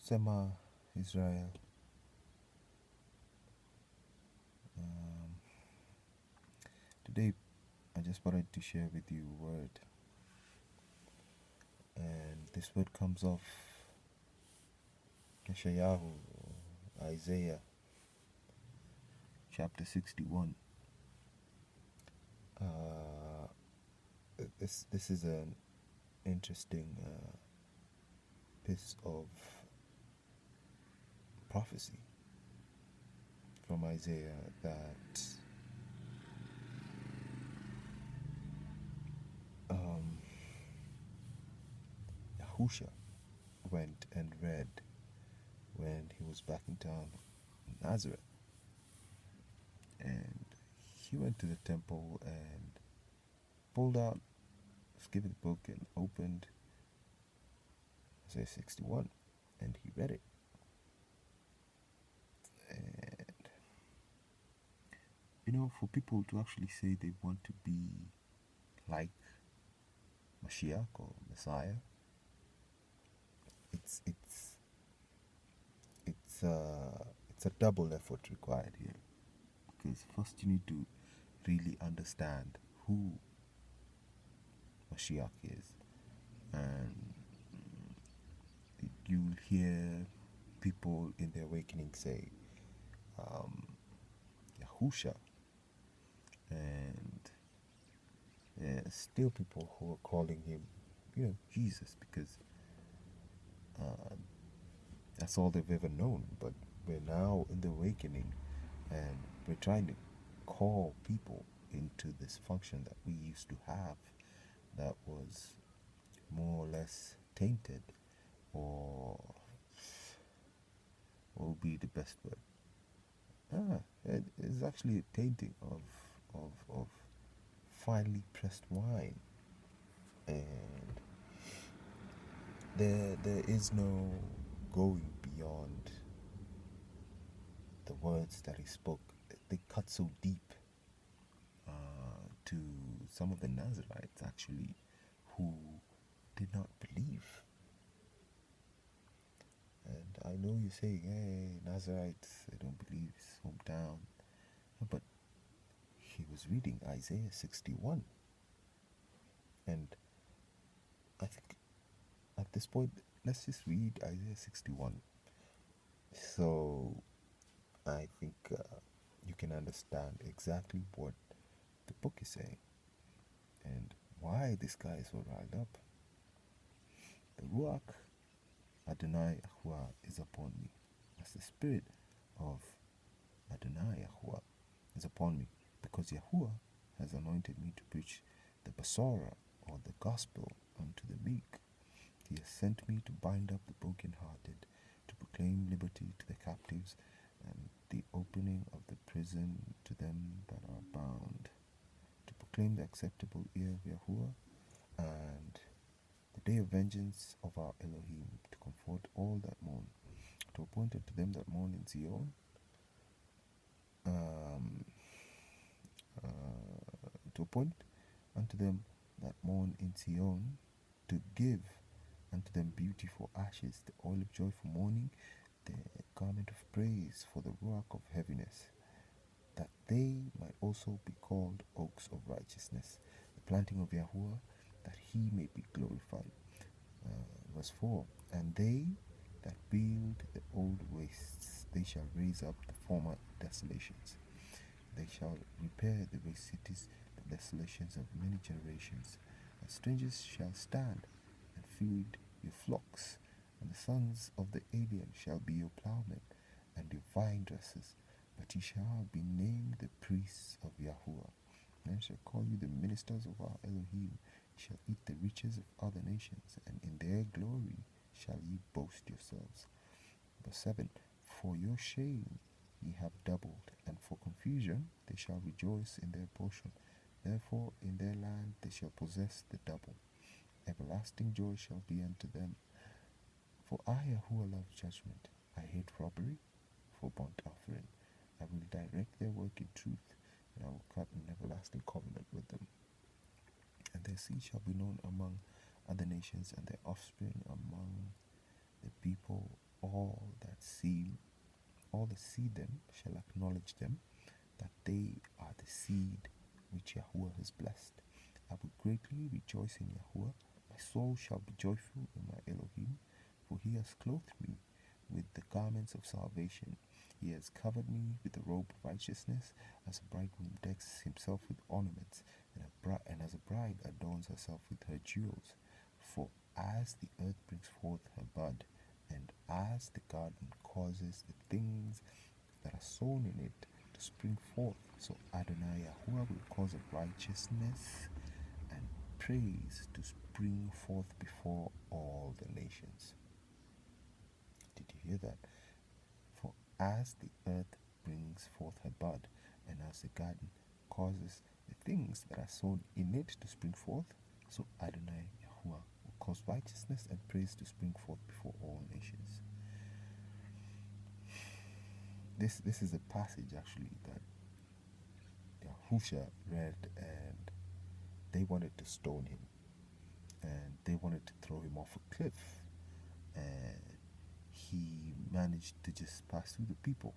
Sema Israel. Um, Today, I just wanted to share with you a word, and this word comes off Yeshayahu, Isaiah, chapter 61. Uh, this is an interesting piece of prophecy from Isaiah that um, Yahusha went and read when he was back in town in Nazareth. And he went to the temple and pulled out, was given the book and opened Isaiah 61, and he read it. And for people to actually say they want to be like Mashiach or Messiah, it's a double effort required here, because first you need to really understand who Mashiach is, and you'll hear people in the awakening say Yahusha, and still people who are calling him Jesus, because that's all they've ever known. But we're now in the awakening, and we're trying to call people into this function that we used to have that was more or less tainted, or what would be the best word? It is actually a tainting of finely pressed wine, and there is no going beyond the words that he spoke. They cut so deep to some of the Nazarites, actually, who did not believe. And I know you're saying, hey, Nazarites, they don't believe, his hometown. But he was reading Isaiah 61. And I think at this point, let's just read Isaiah 61. So I think you can understand exactly what the book is saying and why this guy is so riled up. The Ruach Adonai Yahuwah is upon me. As the spirit of Adonai Yahuwah is upon me, because Yahuwah has anointed me to preach the Basara, or the gospel, unto the meek. He has sent me to bind up the brokenhearted, to proclaim liberty to the captives, and the opening of the prison to them that are bound, to proclaim the acceptable year of Yahuwah, and the day of vengeance of our Elohim, to comfort all that mourn, to appoint unto them that mourn in Zion, to appoint unto them that mourn in Zion, to give unto them beauty for ashes, the oil of joy for mourning, the garment of praise for the ruach of heaviness, that they might also be called oaks of righteousness, the planting of Yahuwah, that he may be glorified. Verse 4, and they that build the old wastes, they shall raise up the former desolations. They shall repair the waste cities, the desolations of many generations. And strangers shall stand and feed your flocks, and the sons of the alien shall be your plowmen and your vine dressers. But ye shall be named the priests of Yahuwah. Men shall call you the ministers of our Elohim. Ye shall eat the riches of other nations, and in their glory shall ye boast yourselves. Verse 7, for your shame ye have doubled, and for confusion they shall rejoice in their portion. Therefore in their land they shall possess the double. Everlasting joy shall be unto them. For I, Yahuwah, love judgment. I hate robbery for burnt offering. I will direct their work in truth, and I will cut an everlasting covenant with them. And their seed shall be known among other nations, and their offspring among the people all that see them shall acknowledge them, that they are the seed which Yahuwah has blessed. I will greatly rejoice in Yahuwah. My soul shall be joyful in my Elohim, for he has clothed me with the garments of salvation. He has covered me with the robe of righteousness, as a bridegroom decks himself with ornaments, and as a bride adorns herself with her jewels. For as the earth brings forth her bud, and as the garden causes the things that are sown in it to spring forth, so Adonai Yahuwah will cause righteousness and praise to spring forth before all the nations. Did you hear that? For as the earth brings forth her bud, and as the garden causes the things that are sown in it to spring forth, so Adonai Yahuwah will cause righteousness and praise to spring forth before all nations. This is a passage actually that Yahusha read, and they wanted to stone him, and they wanted to throw him off a cliff, and he managed to just pass through the people.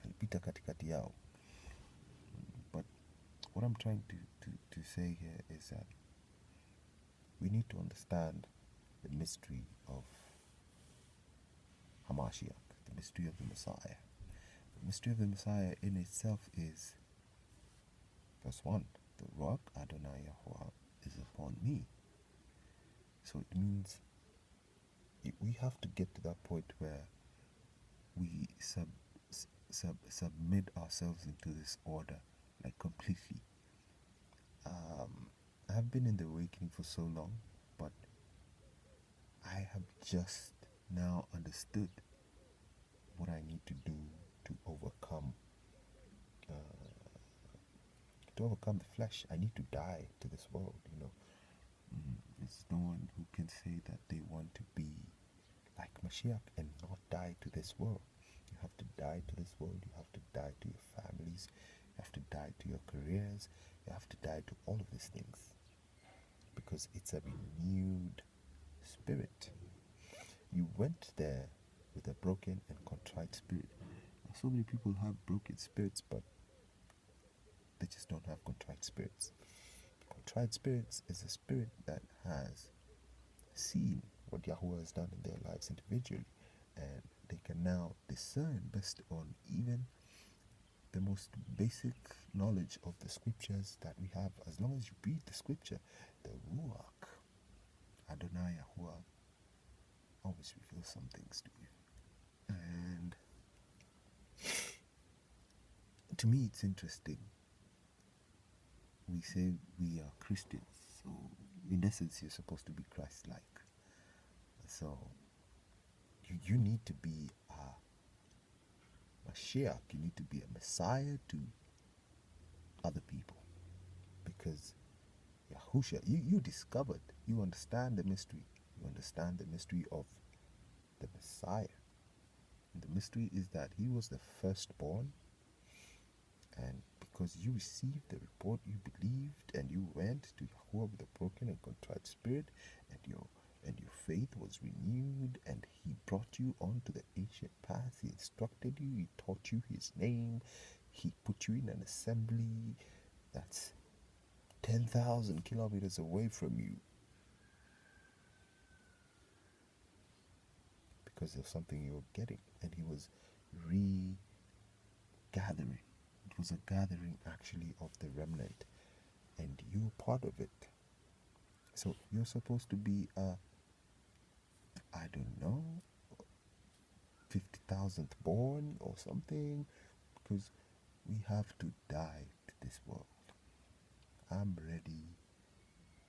Alipita katikati yao. But what I'm trying to say here is that we need to understand the mystery of Hamashiach, the mystery of the Messiah. The mystery of the Messiah in itself is, verse 1, the rock Adonai Yahuwah is upon me. So it means we have to get to that point where we submit ourselves into this order, like completely. I have been in the awakening for so long, but I have just now understood what I need to do to overcome the flesh. I need to die to this world. There's no one who can say that they want to be like Mashiach and not die to this world. You have to die to this world. You have to die to your families. You have to die to your careers. You have to die to all of these things, because it's a renewed spirit. You went there with a broken and contrite spirit. Now, so many people have broken spirits, but they just don't have contrite spirits. Contrite spirits is a spirit that has seen what Yahuwah has done in their lives individually, and they can now discern based on even the most basic knowledge of the scriptures that we have. As long as you read the scripture, the Ruach Adonai Yahuwah always reveals some things to you. And to me, it's interesting. We say we are Christians, so in essence, you're supposed to be Christ-like. So you need to be a Mashiach, you need to be a Messiah to other people, because Yahusha, you discovered, you understand the mystery. You understand the mystery of the Messiah. And the mystery is that he was the firstborn, and because you received the report, you believed, and you went to Yahuwah with a broken and contrite spirit, and your faith was renewed, and he brought you onto the ancient path. He instructed you, he taught you his name, he put you in an assembly that's 10,000 kilometers away from you, because of something you were getting, and he was regathering. It was a gathering actually of the remnant, and you're part of it. So you're supposed to be I don't know, 50,000th born or something, because we have to die to this world. I'm ready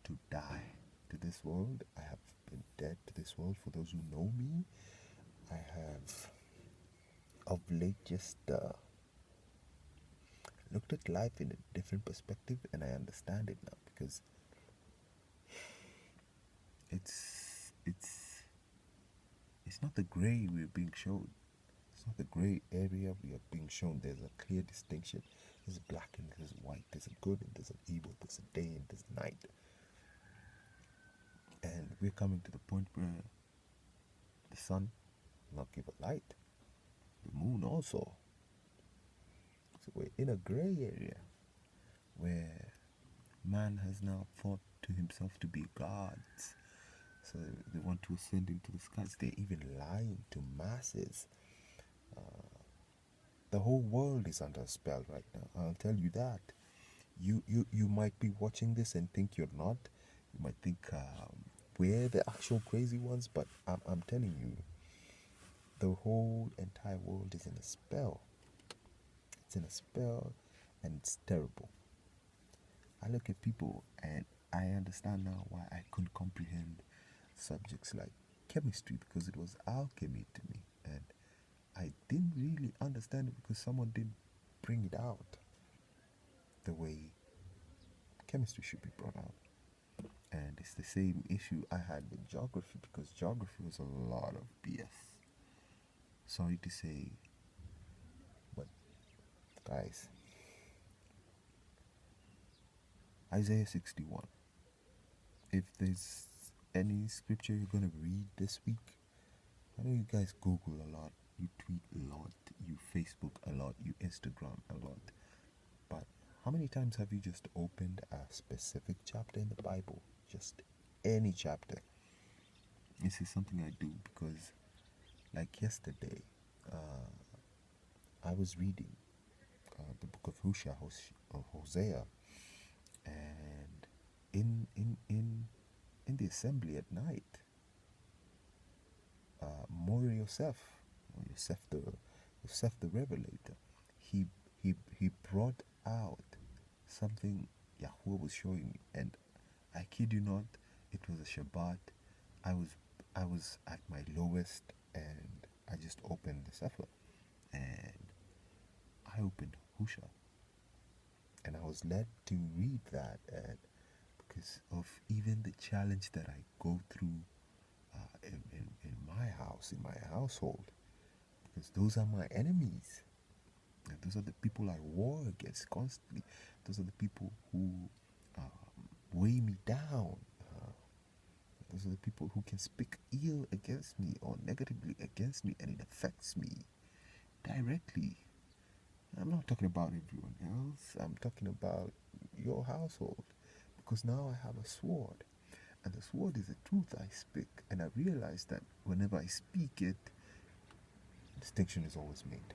to die to this world. I have been dead to this world. For those who know me, I have of late just looked at life in a different perspective, and I understand it now, because it's not the gray we're being shown. It's not the gray area we are being shown. There's a clear distinction. There's black and there's white. There's a good and there's an evil. There's a day and there's night. And we're coming to the point where the sun not give a light. The moon also. So we're in a gray area where man has now thought to himself to be gods. So they want to ascend into the skies. They're even lying to masses. The whole world is under a spell right now. I'll tell you that. You might be watching this and think you're not. You might think we're the actual crazy ones, but I'm telling you, the whole entire world is in a spell. It's in a spell, and it's terrible. I look at people and I understand now why I couldn't comprehend subjects like chemistry, because it was alchemy to me, and I didn't really understand it because someone didn't bring it out the way chemistry should be brought out. And it's the same issue I had with geography, because geography was a lot of BS. Sorry to say, but guys, Isaiah 61. If there's any scripture you're going to read this week, I know you guys Google a lot, you tweet a lot, you Facebook a lot, you Instagram a lot. But how many times have you just opened a specific chapter in the Bible? Just any chapter. This is something I do because, like yesterday, I was reading the book of Hosea, and in the assembly at night, Mori Yosef the Revelator, he brought out something Yahweh was showing me, and I kid you not, it was a Shabbat. I was at my lowest, and I just opened the Sefer, and I opened Husha, and I was led to read that, and because of even the challenge that I go through in my house, in my household, because those are my enemies. And those are the people I war against constantly. Those are the people who weigh me down. Those are the people who can speak ill against me or negatively against me, and it affects me directly. I'm not talking about everyone else. I'm talking about your household, because now I have a sword, and the sword is the truth I speak, and I realize that whenever I speak it, distinction is always made,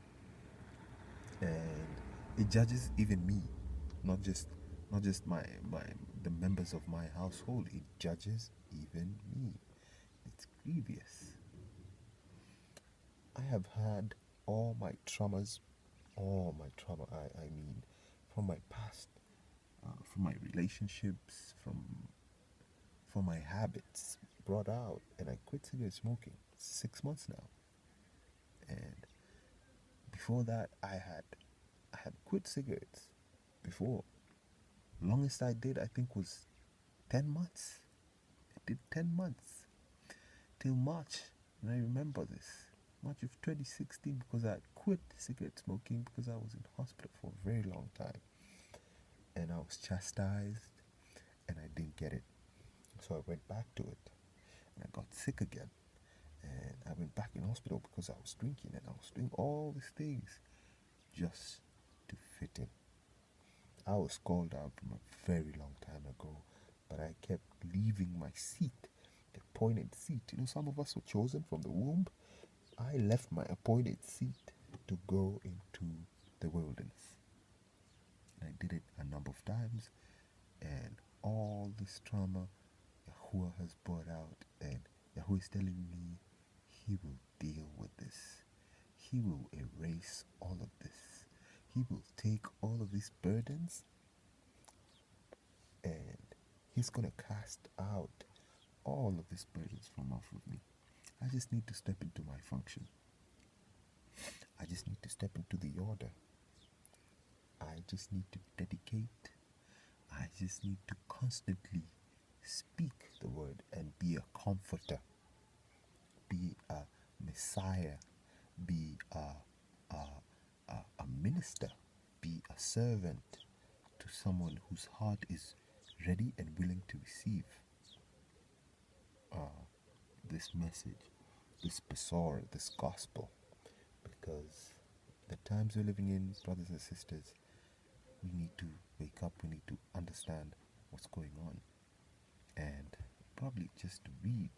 and it judges even me, not just my the members of my household. It judges even me. It's grievous. I have had all my traumas, I mean, from my past, from my relationships, from my habits brought out, and I quit cigarette smoking 6 months now. And before that, I had quit cigarettes before. Longest I did, I think, was 10 months. I did 10 months till March, and I remember this. March of 2016, because I had quit cigarette smoking because I was in hospital for a very long time, and I was chastised, and I didn't get it. So I went back to it, and I got sick again, and I went back in hospital because I was drinking, and I was doing all these things just to fit in. I was called out from a very long time ago, but I kept leaving my seat, the appointed seat. You know, some of us were chosen from the womb. I left my appointed seat to go into the wilderness. I did it a number of times, and all this trauma Yahuwah has brought out, and Yahuwah is telling me He will deal with this. He will erase all of this. He will take all of these burdens, and He's going to cast out all of these burdens from off of me. I just need to step into my function. I just need to step into the order. I just need to dedicate. I just need to constantly speak the word and be a comforter, be a messiah, be a minister, be a servant to someone whose heart is ready and willing to receive this message. this Besor, this gospel, because the times we're living in, brothers and sisters, we need to wake up, we need to understand what's going on, and probably just to read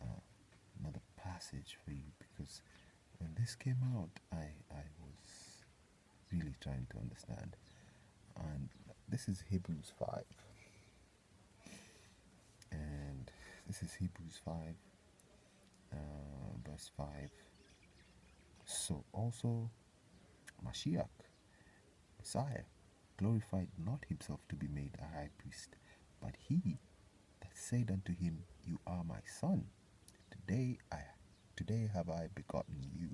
uh, another passage for you, because when this came out, I was really trying to understand. And this is Hebrews 5. And this is Hebrews 5, verse 5. So also Mashiach, Messiah, glorified not himself to be made a high priest, but he that said unto him, You are my son. Today I today have I begotten you.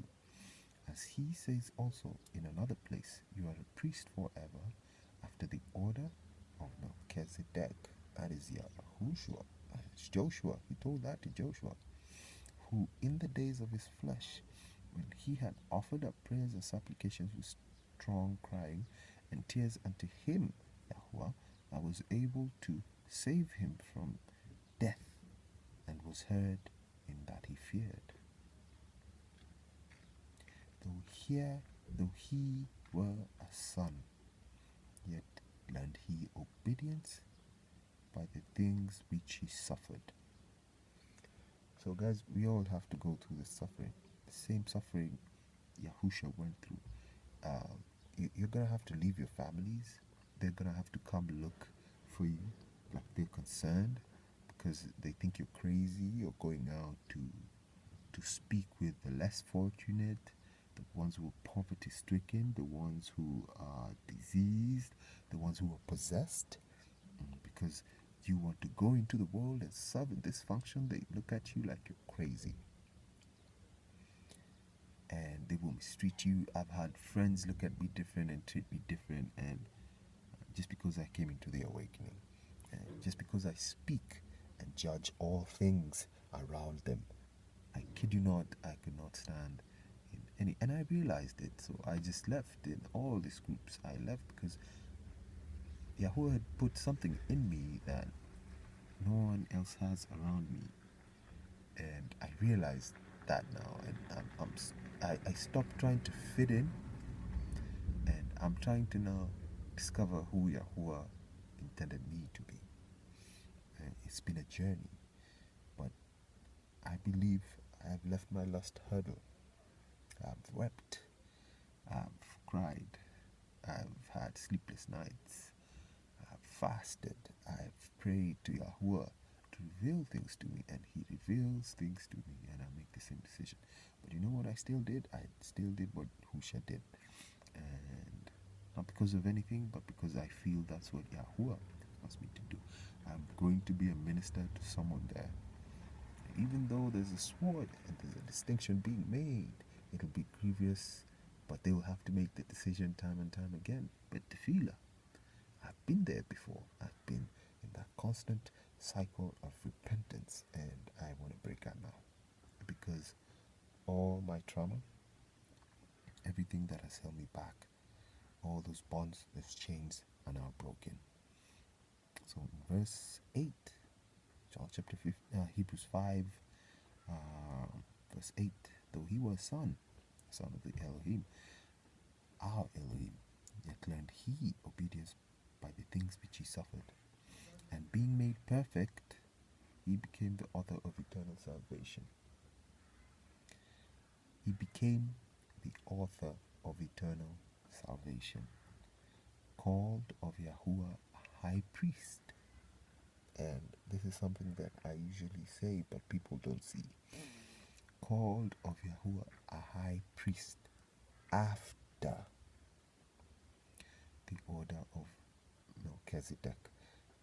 As he says also in another place, You are a priest forever, after the order of Melchizedek. That is Yahushua. It's Joshua. He told that to Joshua, who in the days of his flesh, when he had offered up prayers and supplications with strong crying and tears unto him, Yahuwah, I was able to save him from death, and was heard in that he feared. Though he were a son, yet learned he obedience by the things which he suffered. So, guys, we all have to go through the suffering, the same suffering Yahusha went through. You're gonna have to leave your families. They're gonna have to come look for you, like they're concerned because they think you're crazy. You're going out to speak with the less fortunate, the ones who are poverty stricken, the ones who are diseased, the ones who are possessed, because you want to go into the world and serve in this function. They look at you like you're crazy, and they will mistreat you. I've had friends look at me different and treat me different, and just because I came into the awakening, and just because I speak and judge all things around them, I kid you not, I could not stand in any, and I realized it. So I just left in all these groups. I left because Yahweh had put something in me that no one else has around me, and I realized that now, and I stopped trying to fit in, and I'm trying to now discover who Yahuwah intended me to be. And it's been a journey, but I believe I have left my last hurdle. I've wept, I've cried, I've had sleepless nights, I've fasted, I've prayed to Yahuwah to reveal things to me, and he reveals things to me, and I make the same decision. But you know what I still did? I still did what Husha did, and not because of anything, but because I feel that's what Yahuwah wants me to do. I'm going to be a minister to someone there. Even though there's a sword and there's a distinction being made, it'll be grievous, but they will have to make the decision time and time again. But tefillah, I've been there before. I've been in that constant cycle of repentance, and I want to break out now, because all my trauma, everything that has held me back, all those bonds, those chains are now broken. So in verse 8, John chapter 5, Hebrews 5, verse 8, though he was son of the Elohim, our Elohim, yet learned he obedience by the things which he suffered. And being made perfect, he became the author of eternal salvation. He became the author of eternal salvation, called of Yahuwah a high priest. And this is something that I usually say, but people don't see. Called of Yahuwah a high priest after the order of Melchizedek.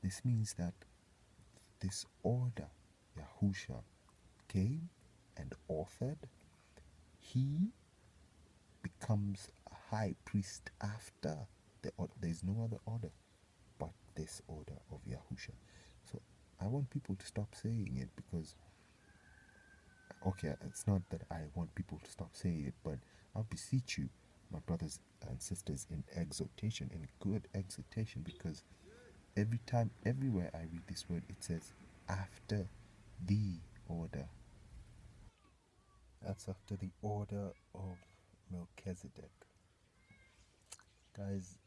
This means that this order Yahusha came and authored, he becomes a high priest after the order. There is no other order but this order of Yahusha. So I want people to stop saying it, because okay, it's not that I want people to stop saying it, but I beseech you, my brothers and sisters, in exhortation, in good exhortation, because every time, everywhere I read this word, it says after the order. That's after the order of Melchizedek. Guys,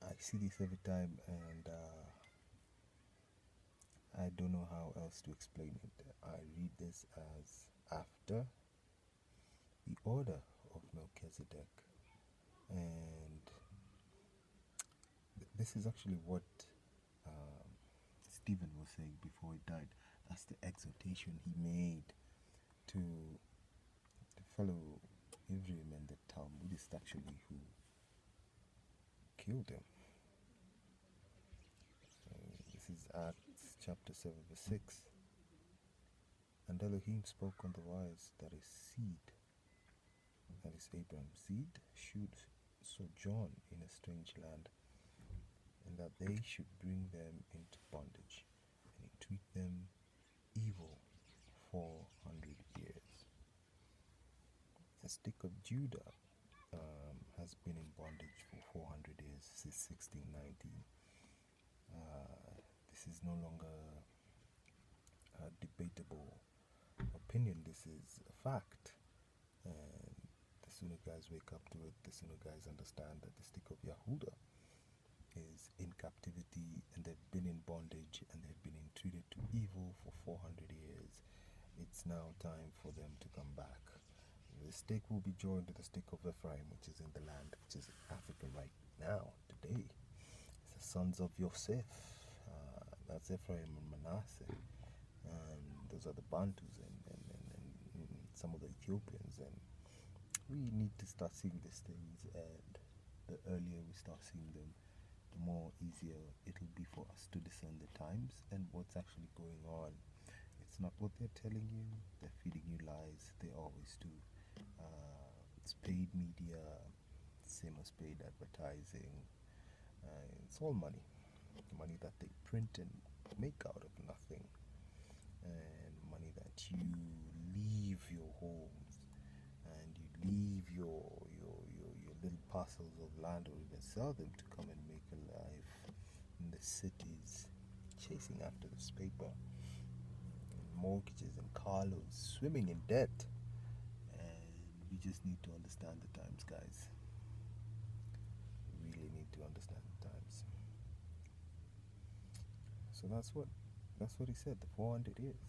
I see this every time, and I don't know how else to explain it. I read this as after the order of Melchizedek, and this is actually what um, Stephen was saying before he died. That's the exhortation he made to the fellow Ephraim and the Talmudist actually who killed him. This is Acts chapter 7 verse 6. And Elohim spoke on the wise that his seed, that is Abraham's seed, should sojourn in a strange land, and that they should bring them into bondage, and entreat them evil 400 years. The stick of Judah has been in bondage for 400 years, since 1619. This is no longer a debatable opinion, this is a fact. And the sooner guys wake up to it, the sooner guys understand that the stick of Yahudah is in captivity and they've been in bondage and they've been entreated to evil for 400 years. It's now time for them to come back. The stick will be joined to the stick of Ephraim, which is in the land, which is Africa right now, today. It's the sons of Yosef. That's Ephraim and Manasseh. Those are the Bantus and some of the Ethiopians. And we need to start seeing these things, and the earlier we start seeing them, the more easier it'll be for us to discern the times and what's actually going on. It's not what they're telling you, they're feeding you lies, they always do. It's paid media, same as paid advertising. It's all money that they print and make out of nothing, and money that you leave your homes and you leave your little parcels of land, or even sell them to come and make a life in the cities, chasing after this paper, and mortgages and car loans, swimming in debt. And we just need to understand the times, guys. We really need to understand the times. So that's what he said, the 400 years.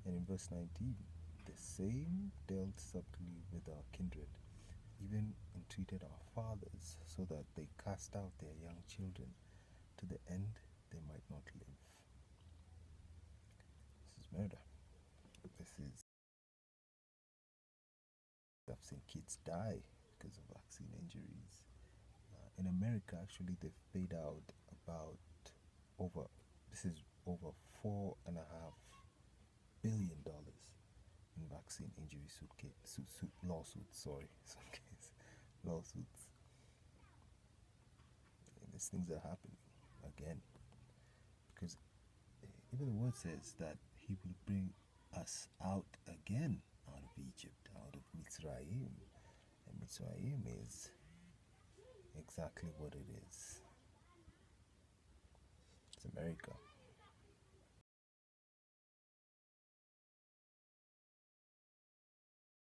And in verse 19, the same dealt subtly with our kindred, even entreated our fathers, so that they cast out their young children, to the end they might not live. This is murder. This is... I've seen kids die because of vaccine injuries. In America, actually, they've paid out about over $4.5 billion in vaccine injury lawsuits. Lawsuits. And these things are happening again, because even the word says that he will bring us out again out of Egypt, out of Mitzrayim. And Mitzrayim is exactly what it is. It's America.